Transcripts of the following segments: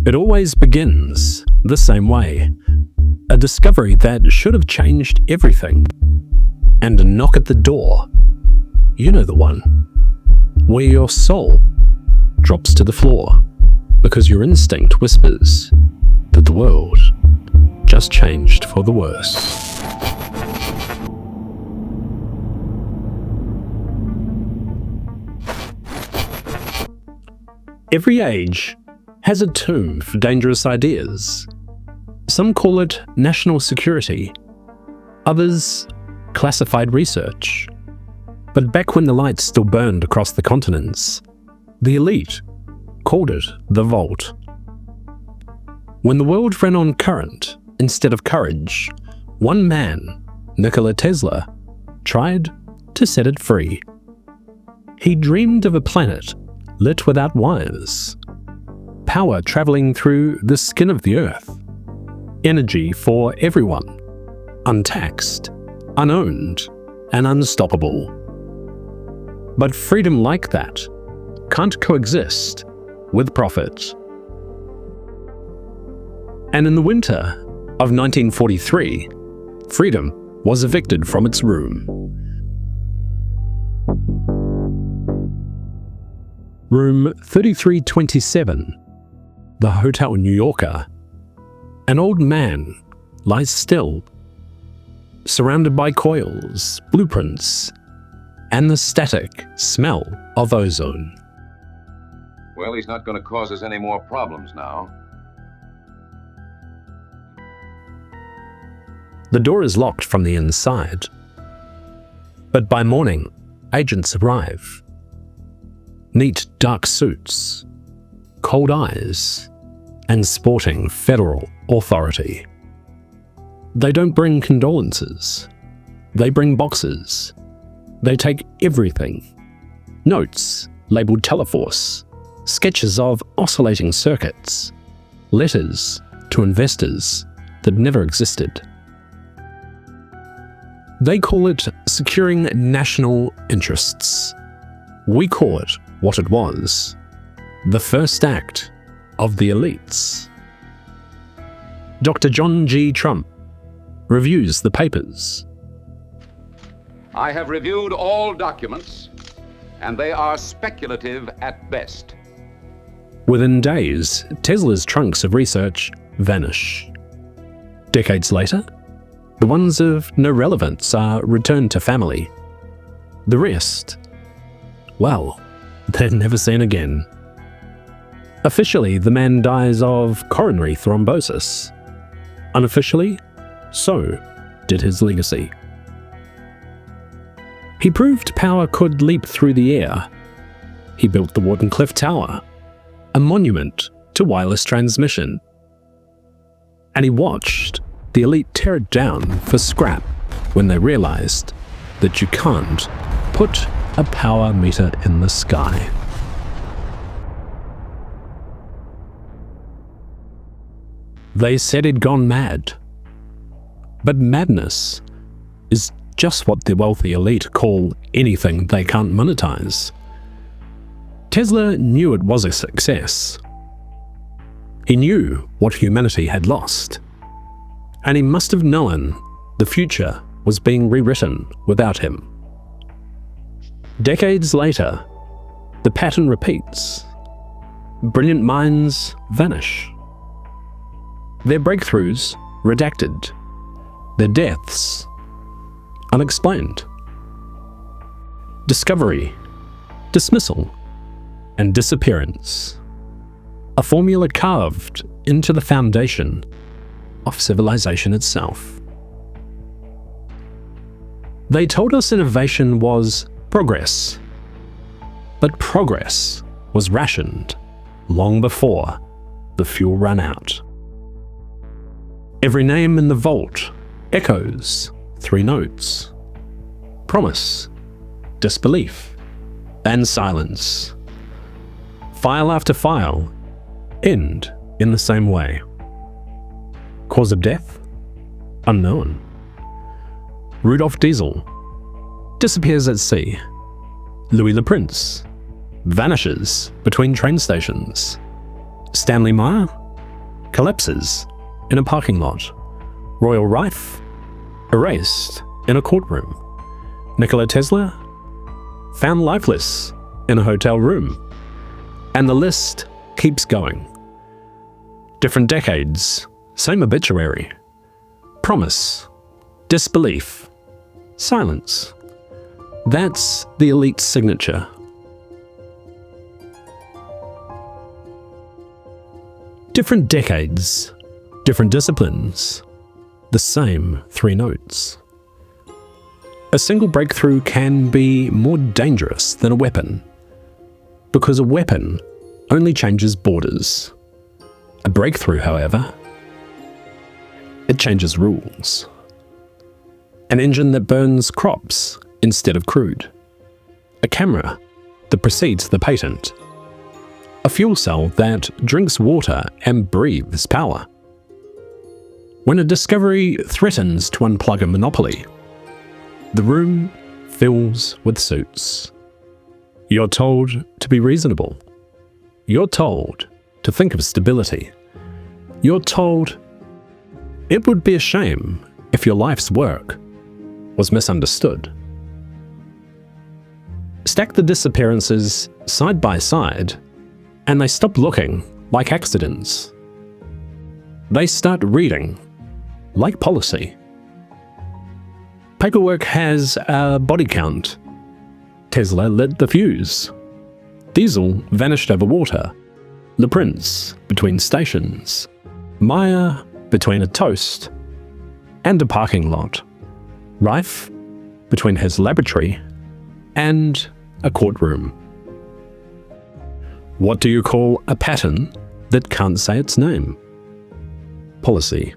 It always begins the same way. A discovery that should have changed everything. And a knock at the door. You know the one. Where your soul drops to the floor because your instinct whispers that the world just changed for the worse. Every age has a tomb for dangerous ideas. Some call it national security, others classified research. But back when the lights still burned across the continents, the elite called it the vault. When the world ran on current instead of courage, one man, Nikola Tesla, tried to set it free. He dreamed of a planet lit without wires, power traveling through the skin of the earth, energy for everyone, untaxed, unowned, and unstoppable. But freedom like that can't coexist with profit. And in the winter of 1943, freedom was evicted from its room. Room 3327, the Hotel New Yorker. An old man lies still, surrounded by coils, blueprints, and the static smell of ozone. Well, he's not going to cause us any more problems now. The door is locked from the inside. But by morning, agents arrive. Neat dark suits, cold eyes, and sporting federal authority. They don't bring condolences. They bring boxes. They take everything. Notes labeled Teleforce, sketches of oscillating circuits, letters to investors that never existed. They call it securing national interests. We call it what it was, the first act of the elites. Dr. John G. Trump reviews the papers. I have reviewed all documents, and they are speculative at best. Within days, Tesla's trunks of research vanish. Decades later, the ones of no relevance are returned to family. The rest, well, they're never seen again. Officially, the man dies of coronary thrombosis. Unofficially, so did his legacy. He proved power could leap through the air. He built the Wardenclyffe Tower, a monument to wireless transmission. And he watched the elite tear it down for scrap when they realized that you can't put a power meter in the sky. They said he'd gone mad. But madness is just what the wealthy elite call anything they can't monetize. Tesla knew it was a success. He knew what humanity had lost. And he must have known the future was being rewritten without him. Decades later, the pattern repeats. Brilliant minds vanish. Their breakthroughs redacted. Their deaths unexplained. Discovery, dismissal, and disappearance. A formula carved into the foundation of civilization itself. They told us innovation was progress, but progress was rationed long before the fuel ran out. Every name in the vault echoes three notes: promise, disbelief, and silence. File after file end in the same way. Cause of death? Unknown. Rudolf Diesel disappears at sea. Louis Le Prince vanishes between train stations. Stanley Meyer collapses in a parking lot. Royal Rife, erased in a courtroom. Nikola Tesla, found lifeless in a hotel room. And the list keeps going. Different decades, same obituary. Promise, disbelief, silence. That's the elite signature. Different decades, different disciplines, the same 3 notes. A single breakthrough can be more dangerous than a weapon, because a weapon only changes borders. A breakthrough, however, it changes rules. An engine that burns crops instead of crude. A camera that precedes the patent. A fuel cell that drinks water and breathes power. When a discovery threatens to unplug a monopoly, the room fills with suits. You're told to be reasonable. You're told to think of stability. You're told it would be a shame if your life's work was misunderstood. Stack the disappearances side by side, and they stop looking like accidents. They start reading like policy. Paperwork has a body count. Tesla lit the fuse. Diesel vanished over water. The Prince between stations. Meyer between a toast and a parking lot. Rife between his laboratory and a courtroom. What do you call a pattern that can't say its name? Policy.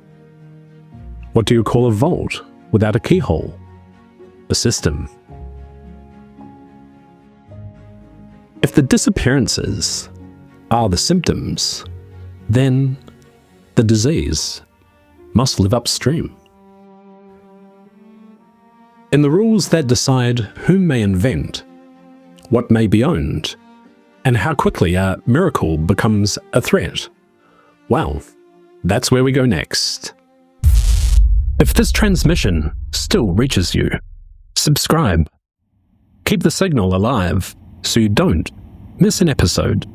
What do you call a vault without a keyhole? A system. If the disappearances are the symptoms, then the disease must live upstream. In the rules that decide who may invent, what may be owned, and how quickly a miracle becomes a threat, well, that's where we go next. If this transmission still reaches you, subscribe. Keep the signal alive so you don't miss an episode.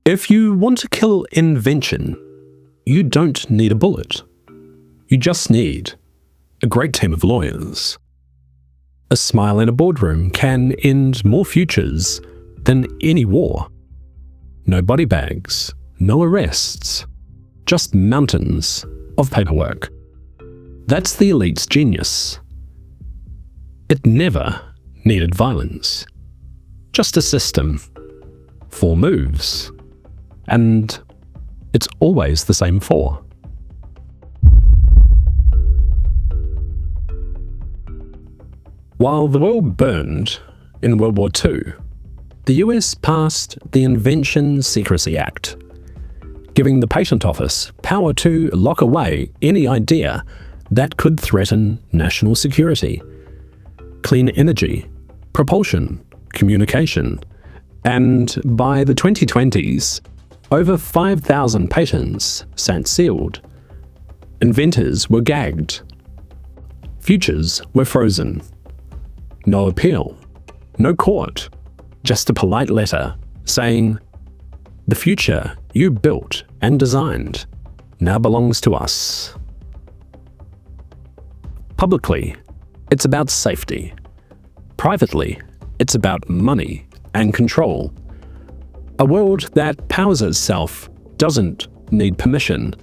If you want to kill invention, you don't need a bullet. You just need a great team of lawyers. A smile in a boardroom can end more futures than any war. No body bags, no arrests, just mountains of paperwork. That's the elite's genius. It never needed violence. Just a system, 4 moves, and it's always the same 4. While the world burned in World War II, the US passed the Invention Secrecy Act, giving the Patent Office power to lock away any idea that could threaten national security. Clean energy, propulsion, communication, and by the 2020s, over 5,000 patents sat sealed. Inventors were gagged. Futures were frozen. No appeal, no court, just a polite letter saying, "The future you built and designed now belongs to us." Publicly, it's about safety. Privately, it's about money and control. A world that powers itself doesn't need permission.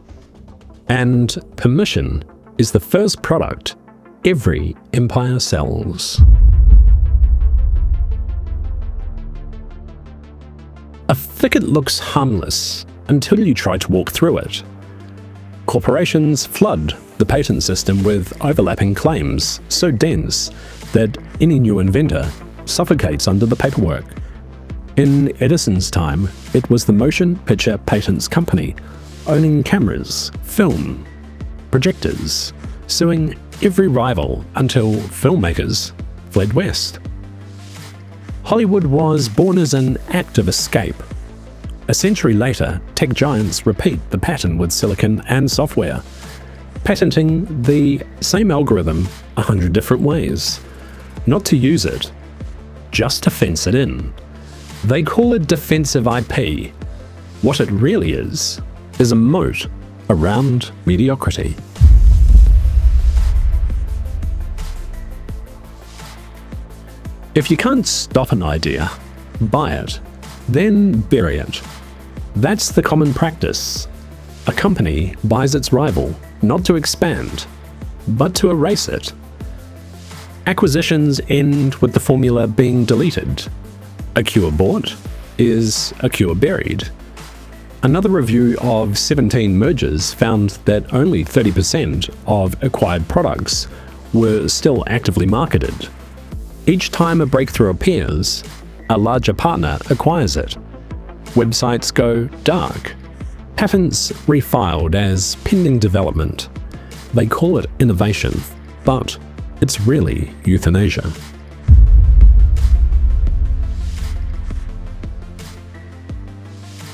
And permission is the first product every empire sells. A thicket looks harmless until you try to walk through it. Corporations flood the patent system with overlapping claims so dense that any new inventor suffocates under the paperwork. In Edison's time, it was the Motion Picture Patents Company, owning cameras, film, projectors, suing every rival until filmmakers fled west. Hollywood was born as an act of escape. A century later, tech giants repeat the pattern with silicon and software, patenting the same algorithm 100 different ways. Not to use it, just to fence it in. They call it defensive IP. What it really is a moat around mediocrity. If you can't stop an idea, buy it, then bury it. That's the common practice. A company buys its rival, not to expand, but to erase it. Acquisitions end with the formula being deleted. A cure bought is a cure buried. Another review of 17 mergers found that only 30% of acquired products were still actively marketed. Each time a breakthrough appears, a larger partner acquires it. Websites go dark. Patents refiled as pending development. They call it innovation, but it's really euthanasia.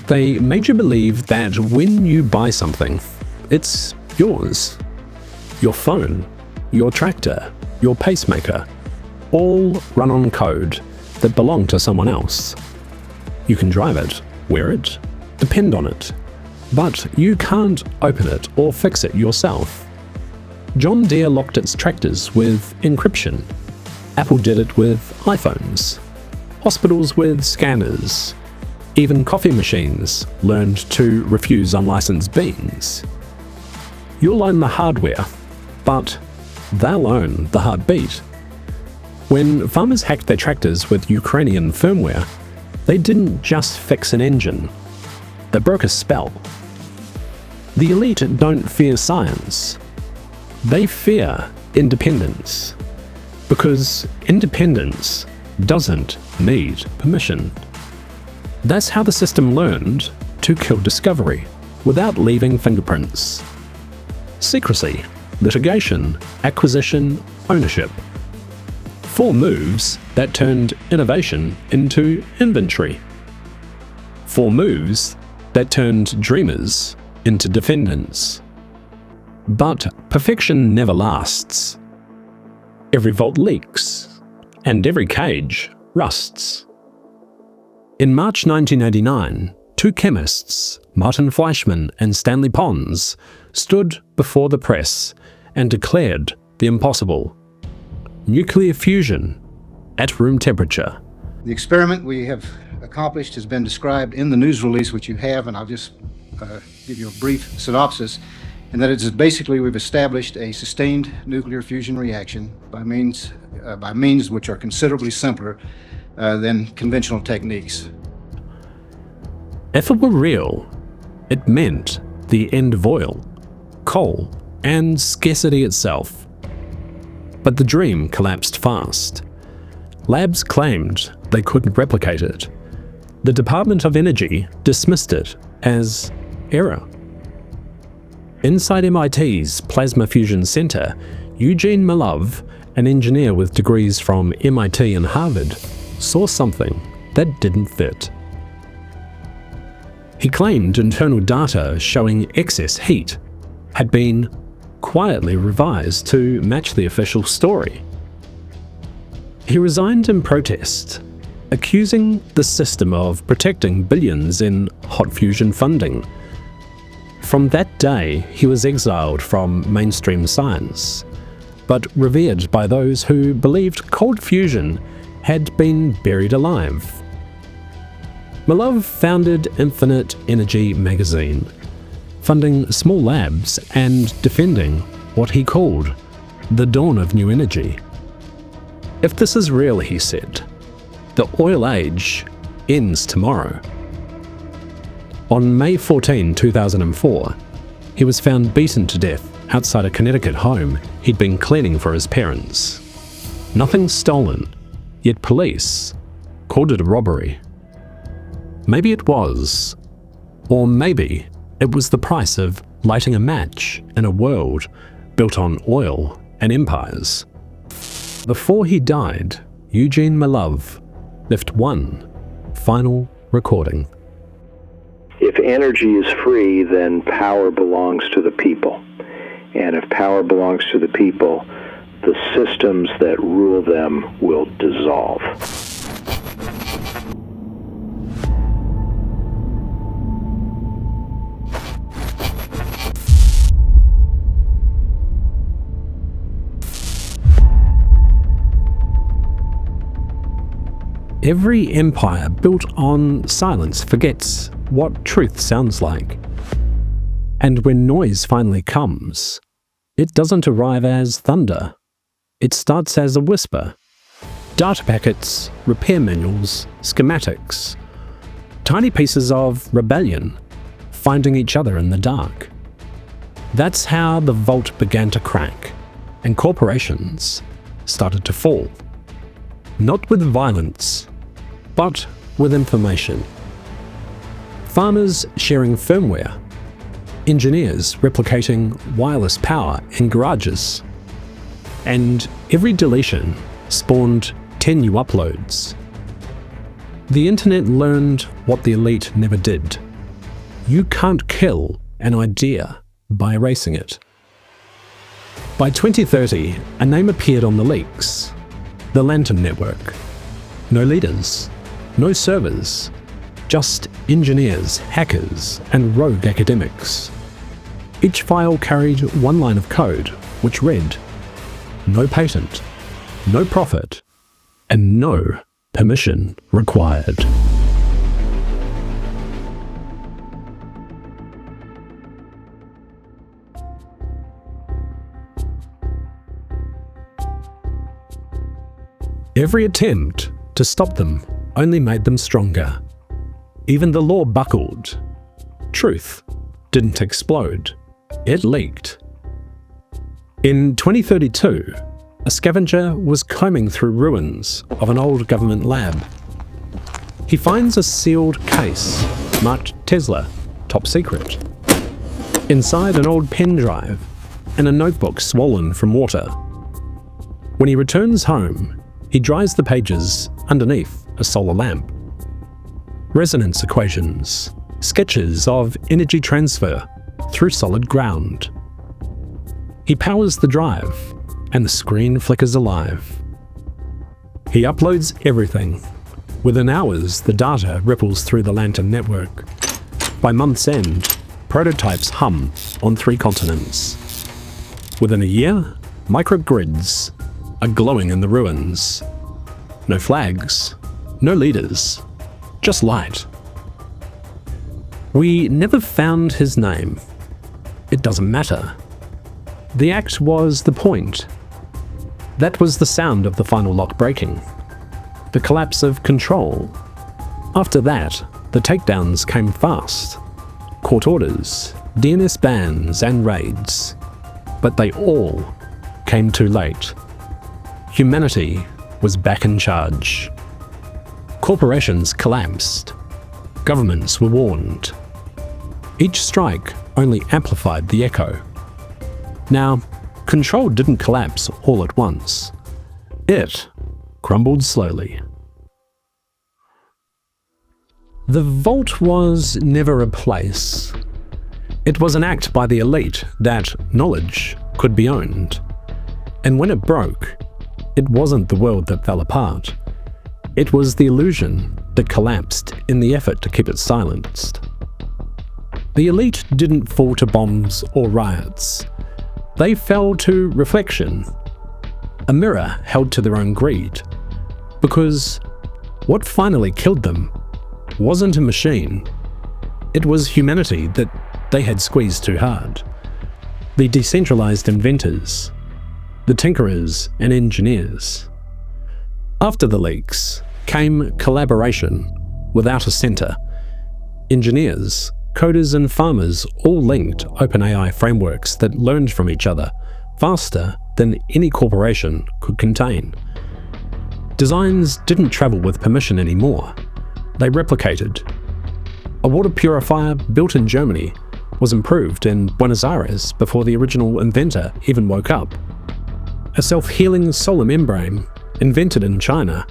They made you believe that when you buy something, it's yours. Your phone, your tractor, your pacemaker, all run on code that belong to someone else. You can drive it, wear it, depend on it, but you can't open it or fix it yourself. John Deere locked its tractors with encryption. Apple did it with iPhones. Hospitals with scanners. Even coffee machines learned to refuse unlicensed beans. You'll own the hardware, but they'll own the heartbeat. When farmers hacked their tractors with Ukrainian firmware, they didn't just fix an engine, they broke a spell. The elite don't fear science, they fear independence, because independence doesn't need permission. That's how the system learned to kill discovery without leaving fingerprints. Secrecy, litigation, acquisition, ownership. 4 moves that turned innovation into inventory. 4 moves that turned dreamers into defendants. But perfection never lasts. Every vault leaks, and every cage rusts. In March 1989, 2 chemists, Martin Fleischmann and Stanley Pons, stood before the press and declared the impossible. Nuclear fusion at room temperature. The experiment we have accomplished has been described in the news release, which you have, and I'll just give you a brief synopsis. And that is basically we've established a sustained nuclear fusion reaction by means which are considerably simpler than conventional techniques. If it were real, it meant the end of oil, coal, and scarcity itself. But the dream collapsed fast. Labs claimed they couldn't replicate it. The Department of Energy dismissed it as error. Inside MIT's Plasma Fusion Center, Eugene Malov, an engineer with degrees from MIT and Harvard, saw something that didn't fit. He claimed internal data showing excess heat had been quietly revised to match the official story. He resigned in protest, accusing the system of protecting billions in hot fusion funding. From that day, he was exiled from mainstream science, but revered by those who believed cold fusion had been buried alive. Malov founded Infinite Energy magazine, funding small labs and defending what he called the dawn of new energy. If this is real, he said, the oil age ends tomorrow. On May 14, 2004, he was found beaten to death outside a Connecticut home he'd been cleaning for his parents. Nothing stolen, yet police called it a robbery. Maybe it was, or maybe it was the price of lighting a match in a world built on oil and empires. Before he died, Eugene Malov left one final recording. If energy is free, then power belongs to the people. And if power belongs to the people, the systems that rule them will dissolve. Every empire built on silence forgets what truth sounds like. And when noise finally comes, it doesn't arrive as thunder. It starts as a whisper. Data packets, repair manuals, schematics. Tiny pieces of rebellion finding each other in the dark. That's how the vault began to crack, and corporations started to fall. Not with violence, but with information. Farmers sharing firmware, engineers replicating wireless power in garages, and every deletion spawned 10 new uploads. The internet learned what the elite never did. You can't kill an idea by erasing it. By 2030, a name appeared on the leaks: the Lantern Network. No leaders, no servers, just engineers, hackers, and rogue academics. Each file carried one line of code, which read, "No patent, no profit, and no permission required." Every attempt to stop them only made them stronger. Even the law buckled. Truth didn't explode. It leaked. In 2032, a scavenger was combing through ruins of an old government lab. He finds a sealed case marked Tesla, top secret. Inside, an old pen drive and a notebook swollen from water. When he returns home, he dries the pages underneath a solar lamp. Resonance equations, sketches of energy transfer through solid ground. He powers the drive, and the screen flickers alive. He uploads everything. Within hours, the data ripples through the Lantern network. By month's end, prototypes hum on 3 continents. Within a year, microgrids are glowing in the ruins. No flags, no leaders, just light. We never found his name. It doesn't matter. The act was the point. That was the sound of the final lock breaking. The collapse of control. After that, the takedowns came fast. Court orders, DNS bans, and raids. But they all came too late. Humanity was back in charge. Corporations collapsed. Governments were warned. Each strike only amplified the echo. Now, control didn't collapse all at once. It crumbled slowly. The vault was never a place. It was an act by the elite that knowledge could be owned. And when it broke, it wasn't the world that fell apart. It was the illusion that collapsed in the effort to keep it silenced. The elite didn't fall to bombs or riots. They fell to reflection, a mirror held to their own greed. Because what finally killed them wasn't a machine. It was humanity that they had squeezed too hard. The decentralised inventors, the tinkerers and engineers. After the leaks came collaboration without a centre. Engineers, coders and farmers all linked OpenAI frameworks that learned from each other faster than any corporation could contain. Designs didn't travel with permission anymore. They replicated. A water purifier built in Germany was improved in Buenos Aires before the original inventor even woke up. A self-healing solar membrane, invented in China,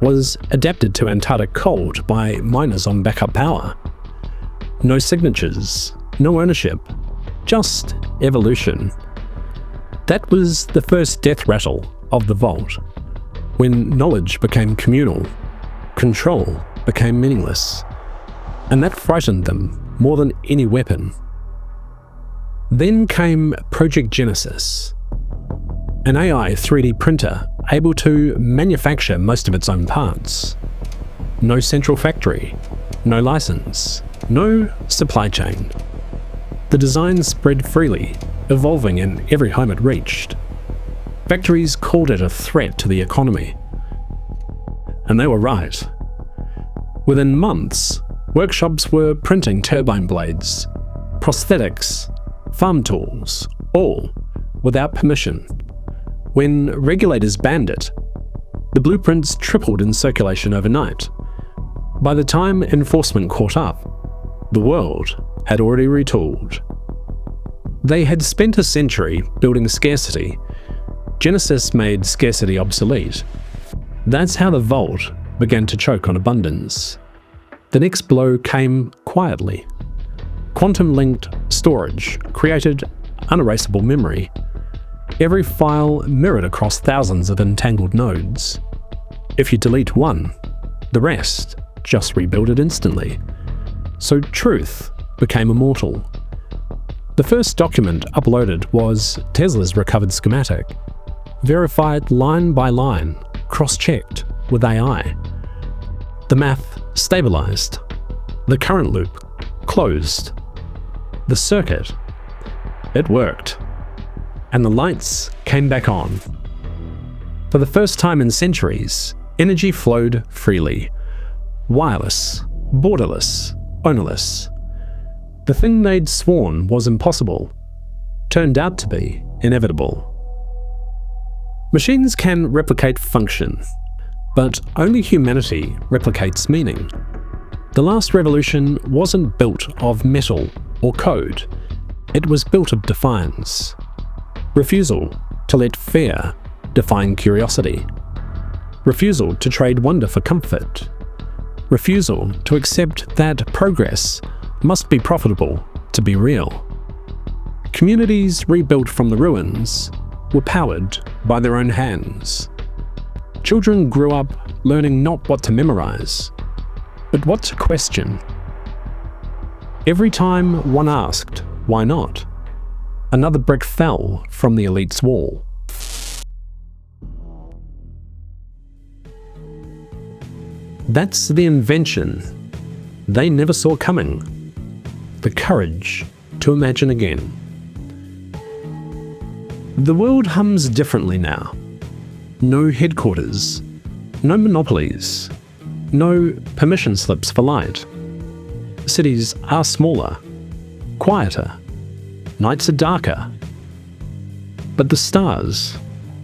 was adapted to Antarctic cold by miners on backup power. No signatures, no ownership, just evolution. That was the first death rattle of the Vault, when knowledge became communal, control became meaningless, and that frightened them more than any weapon. Then came Project Genesis, an AI 3D printer able to manufacture most of its own parts. No central factory, no license, no supply chain. The design spread freely, evolving in every home it reached. Factories called it a threat to the economy. And they were right. Within months, workshops were printing turbine blades, prosthetics, farm tools, all without permission. When regulators banned it, the blueprints tripled in circulation overnight. By the time enforcement caught up, the world had already retooled. They had spent a century building scarcity. Genesis made scarcity obsolete. That's how the Vault began to choke on abundance. The next blow came quietly. Quantum-linked storage created unerasable memory. Every file mirrored across thousands of entangled nodes. If you delete one, the rest just rebuild it instantly. So truth became immortal. The first document uploaded was Tesla's recovered schematic, verified line by line, cross-checked with AI. The math stabilized. The current loop closed. The circuit, it worked. And the lights came back on. For the first time in centuries, energy flowed freely. Wireless, borderless, ownerless. The thing they'd sworn was impossible turned out to be inevitable. Machines can replicate function, but only humanity replicates meaning. The last revolution wasn't built of metal or code. It was built of defiance. Refusal to let fear define curiosity. Refusal to trade wonder for comfort. Refusal to accept that progress must be profitable to be real. Communities rebuilt from the ruins were powered by their own hands. Children grew up learning not what to memorize, but what to question. Every time one asked, why not? Another brick fell from the elite's wall. That's the invention they never saw coming. The courage to imagine again. The world hums differently now. No headquarters, no monopolies, no permission slips for light. Cities are smaller, quieter. Nights are darker. But the stars,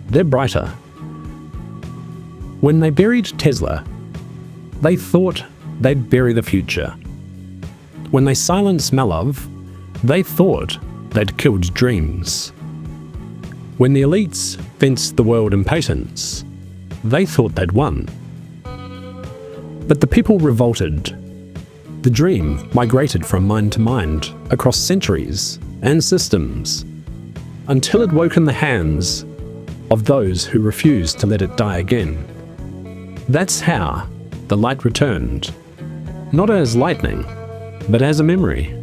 they're brighter. When they buried Tesla, they thought they'd bury the future. When they silenced Malov, they thought they'd killed dreams. When the elites fenced the world in patents, they thought they'd won. But the people revolted. The dream migrated from mind to mind across centuries and systems, until it woke in the hands of those who refused to let it die again. That's how the light returned, not as lightning, but as a memory.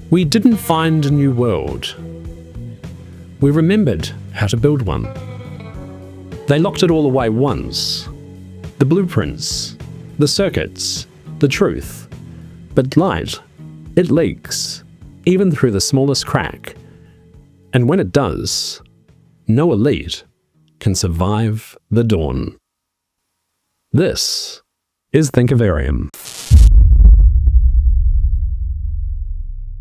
We didn't find a new world. We remembered how to build one. They locked it all away once. The blueprints, the circuits, the truth. But light, it leaks, even through the smallest crack. And when it does, no elite can survive the dawn. This is Thinkavarium.